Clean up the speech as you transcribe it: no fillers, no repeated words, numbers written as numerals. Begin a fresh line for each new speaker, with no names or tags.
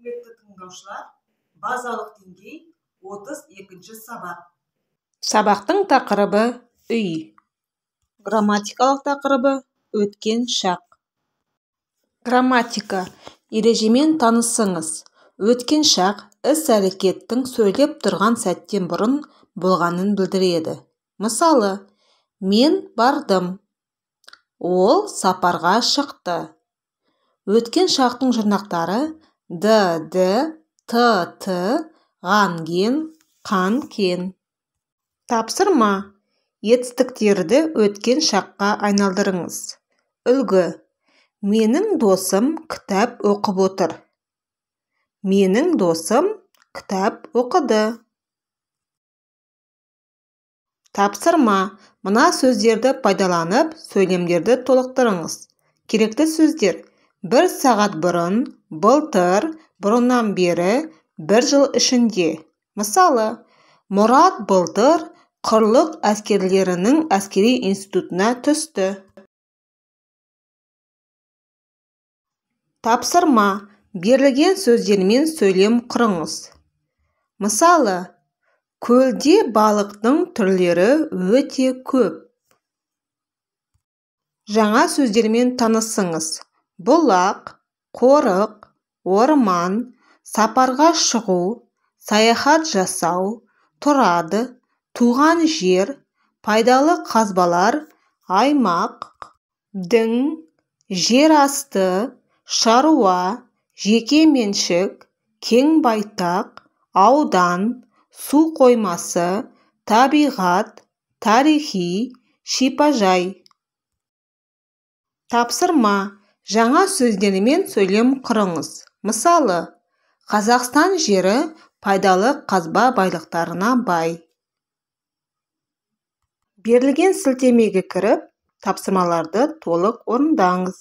Құрметті тыңдаушылар, базалық деңгей 32-ші сабақ.
Сабақтың тақырыбы үй. Грамматикалық тақырыбы өткен шақ. Грамматика. Ережемен танысыңыз. Өткен шақ іс-әрекеттің сөйлеп тұрған сәттен бұрын болғанын білдіреді. Мысалы, мен бардым. Ол сапарға шықты. Өткен шақтың жұрнақтары д, т, ған-ген, қан-кен. Тапсырма. Етістіктерді өткен шаққа айналдырыңыз. Үлгі. Менің досым кітап оқып отыр. Менің досым кітап оқыды. Тапсырма. Мына сөздерді пайдаланып, сөйлемдерді толықтырыңыз. Керекті сөздер: 1 сағат бұрын, былтыр, бұрыннан бері, 1 жыл ішінде. Мысалы, Мұрат былтыр құрлық әскерлерінің әскери институтына түсті. Тапсырма. Берілген сөздермен сөйлем құрыңыз. Мысалы, көлде балықтың түрлері өте көп. Жаңа сөздермен танысыңыз. Бұлақ, қорық, орман, сапарға шығу, саяхат жасау, тұрады, туған жер, пайдалы қазбалар, аймақ, дің, жер асты, шаруа, жеке меншік, кең байтақ, аудан, су қоймасы, табиғат, тарихи, шипажай. Тапсырма. Жаңа сөздермен сөйлем құрыңыз. Мысалы, Қазақстан жері пайдалы қазба байлықтарына бай. Берілген сілтемеге кіріп, тапсырмаларды толық орындаңыз.